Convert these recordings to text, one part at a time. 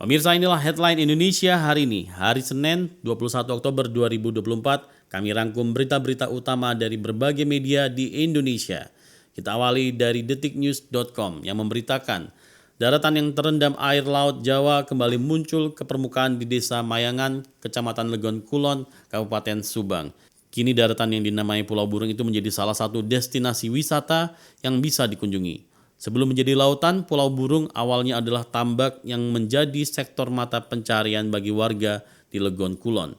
Pemirsa, inilah headline Indonesia hari ini, hari Senin 21 Oktober 2024. Kami rangkum berita-berita utama dari berbagai media di Indonesia. Kita awali dari detiknews.com yang memberitakan daratan yang terendam air laut Jawa kembali muncul ke permukaan di Desa Mayangan, Kecamatan Legon Kulon, Kabupaten Subang. Kini daratan yang dinamai Pulau Burung itu menjadi salah satu destinasi wisata yang bisa dikunjungi. Sebelum menjadi lautan, Pulau Burung awalnya adalah tambak yang menjadi sektor mata pencarian bagi warga di Legon Kulon.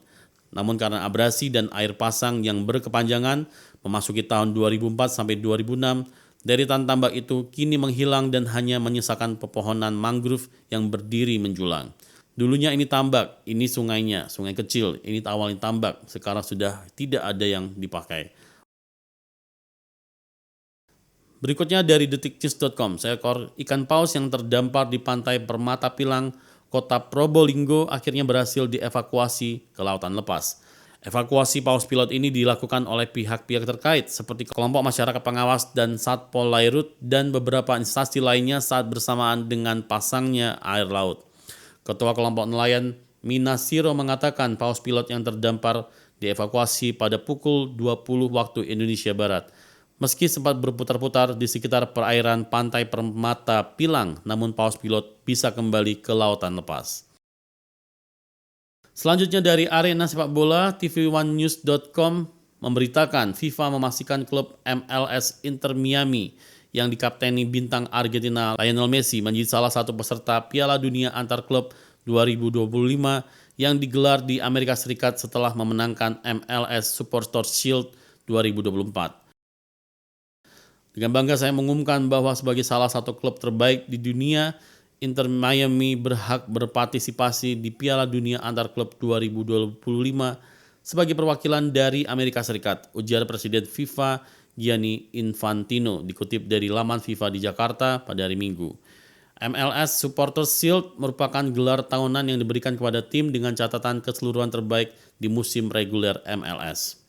Namun karena abrasi dan air pasang yang berkepanjangan, memasuki tahun 2004 sampai 2006, deretan tambak itu kini menghilang dan hanya menyisakan pepohonan mangrove yang berdiri menjulang. Dulunya ini tambak, ini sungainya, sungai kecil, ini awalnya tambak, sekarang sudah tidak ada yang dipakai. Berikutnya dari detiknews.com, seekor ikan paus yang terdampar di pantai Permata Pilang, Kota Probolinggo akhirnya berhasil dievakuasi ke lautan lepas. Evakuasi paus pilot ini dilakukan oleh pihak-pihak terkait seperti kelompok masyarakat pengawas dan Satpol Lairut dan beberapa instansi lainnya saat bersamaan dengan pasangnya air laut. Ketua kelompok nelayan Minasiro mengatakan paus pilot yang terdampar dievakuasi pada pukul 20 waktu Indonesia Barat. Meski sempat berputar-putar di sekitar perairan pantai Permata Pilang, namun paus pilot bisa kembali ke lautan lepas. Selanjutnya dari arena sepak bola, tv1news.com memberitakan FIFA memastikan klub MLS Inter Miami yang dikapteni bintang Argentina Lionel Messi menjadi salah satu peserta Piala Dunia Antar Klub 2025 yang digelar di Amerika Serikat setelah memenangkan MLS Supporter Shield 2024. Dengan bangga saya mengumumkan bahwa sebagai salah satu klub terbaik di dunia, Inter Miami berhak berpartisipasi di Piala Dunia Antar Klub 2025 sebagai perwakilan dari Amerika Serikat, ujar Presiden FIFA Gianni Infantino, dikutip dari laman FIFA di Jakarta pada hari Minggu. MLS Supporters Shield merupakan gelar tahunan yang diberikan kepada tim dengan catatan keseluruhan terbaik di musim reguler MLS.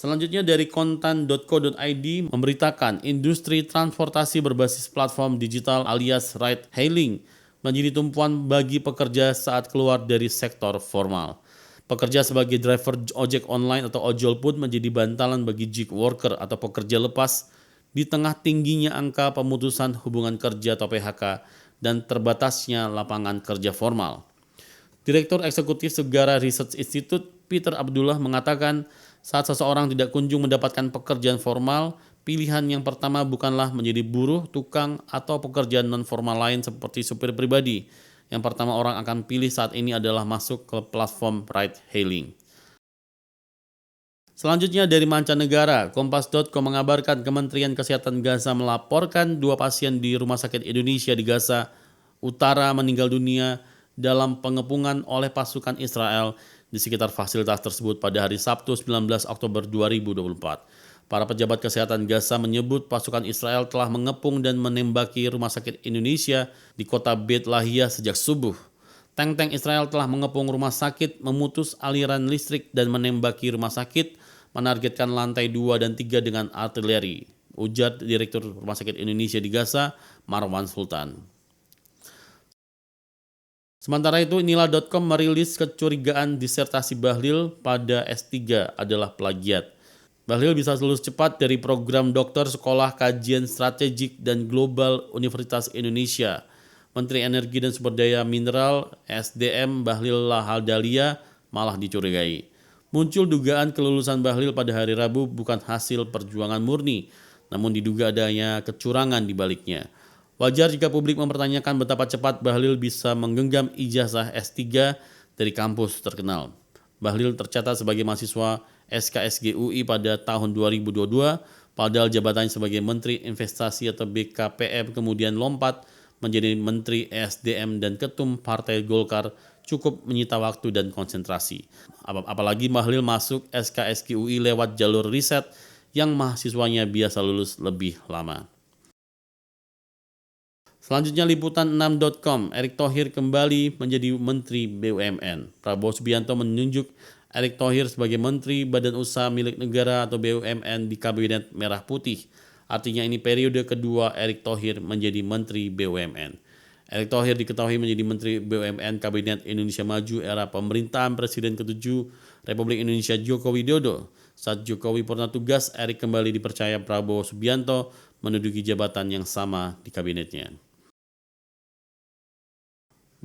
Selanjutnya dari kontan.co.id memberitakan industri transportasi berbasis platform digital alias ride hailing menjadi tumpuan bagi pekerja saat keluar dari sektor formal. Pekerja sebagai driver ojek online atau ojol pun menjadi bantalan bagi gig worker atau pekerja lepas di tengah tingginya angka pemutusan hubungan kerja atau PHK dan terbatasnya lapangan kerja formal. Direktur Eksekutif Segara Research Institute Peter Abdullah mengatakan saat seseorang tidak kunjung mendapatkan pekerjaan formal, pilihan yang pertama bukanlah menjadi buruh, tukang, atau pekerjaan non-formal lain seperti supir pribadi. Yang pertama orang akan pilih saat ini adalah masuk ke platform ride hailing. Selanjutnya dari mancanegara, Kompas.com mengabarkan Kementerian Kesehatan Gaza melaporkan 2 pasien di Rumah Sakit Indonesia di Gaza Utara meninggal dunia dalam pengepungan oleh pasukan Israel di sekitar fasilitas tersebut pada hari Sabtu 19 Oktober 2024. Para pejabat kesehatan Gaza menyebut pasukan Israel telah mengepung dan menembaki Rumah Sakit Indonesia di kota Beit Lahia sejak subuh. Tank-tank Israel telah mengepung rumah sakit, memutus aliran listrik dan menembaki rumah sakit, menargetkan lantai 2 dan 3 dengan artileri, ujar Direktur Rumah Sakit Indonesia di Gaza, Marwan Sultan. Sementara itu, Nila.com merilis kecurigaan disertasi Bahlil pada S3 adalah plagiat. Bahlil bisa lulus cepat dari program dokter Sekolah Kajian Strategik dan Global Universitas Indonesia. Menteri Energi dan Sumber Daya Mineral (SDM) Bahlil Lahadalia malah dicurigai. Muncul dugaan kelulusan Bahlil pada hari Rabu bukan hasil perjuangan murni, namun diduga adanya kecurangan di baliknya. Wajar jika publik mempertanyakan betapa cepat Bahlil bisa menggenggam ijazah S3 dari kampus terkenal. Bahlil tercatat sebagai mahasiswa SKSG UI pada tahun 2022, padahal jabatannya sebagai Menteri Investasi atau BKPM kemudian lompat menjadi Menteri SDM dan Ketum Partai Golkar cukup menyita waktu dan konsentrasi. Apalagi Bahlil masuk SKSG UI lewat jalur riset yang mahasiswanya biasa lulus lebih lama. Selanjutnya liputan6.com, Erick Thohir kembali menjadi Menteri BUMN. Prabowo Subianto menunjuk Erick Thohir sebagai Menteri Badan Usaha Milik Negara atau BUMN di Kabinet Merah Putih. Artinya ini periode kedua Erick Thohir menjadi Menteri BUMN. Erick Thohir diketahui menjadi Menteri BUMN Kabinet Indonesia Maju era pemerintahan Presiden ke-7 Republik Indonesia Joko Widodo. Saat Jokowi purna tugas, Erick kembali dipercaya Prabowo Subianto menduduki jabatan yang sama di kabinetnya.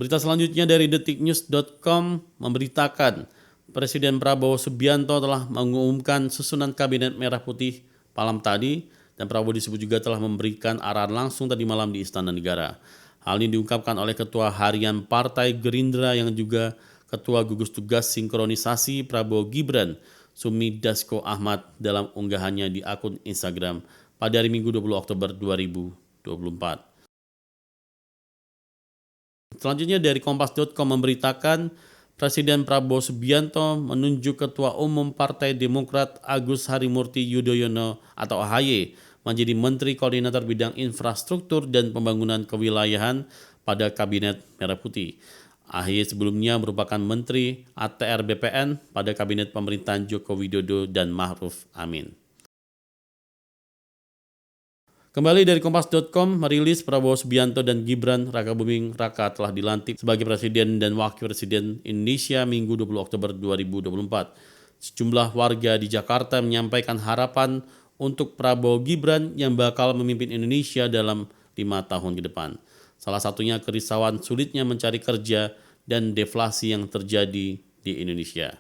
Berita selanjutnya dari detiknews.com memberitakan Presiden Prabowo Subianto telah mengumumkan susunan Kabinet Merah Putih malam tadi, dan Prabowo disebut juga telah memberikan arahan langsung tadi malam di Istana Negara. Hal ini diungkapkan oleh Ketua Harian Partai Gerindra yang juga Ketua Gugus Tugas Sinkronisasi Prabowo Gibran, Sumi Dasko Ahmad, dalam unggahannya di akun Instagram pada hari Minggu 20 Oktober 2024. Selanjutnya dari Kompas.com memberitakan Presiden Prabowo Subianto menunjuk Ketua Umum Partai Demokrat Agus Harimurti Yudhoyono atau AHY menjadi Menteri Koordinator Bidang Infrastruktur dan Pembangunan Kewilayahan pada Kabinet Merah Putih. AHY sebelumnya merupakan Menteri ATR BPN pada Kabinet Pemerintahan Joko Widodo dan Ma'ruf Amin. Kembali dari Kompas.com merilis Prabowo Subianto dan Gibran Rakabuming Raka telah dilantik sebagai Presiden dan Wakil Presiden Indonesia Minggu 20 Oktober 2024. Sejumlah warga di Jakarta menyampaikan harapan untuk Prabowo Gibran yang bakal memimpin Indonesia dalam 5 tahun ke depan. Salah satunya kerisauan sulitnya mencari kerja dan deflasi yang terjadi di Indonesia.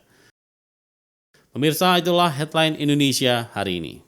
Pemirsa, itulah headline Indonesia hari ini.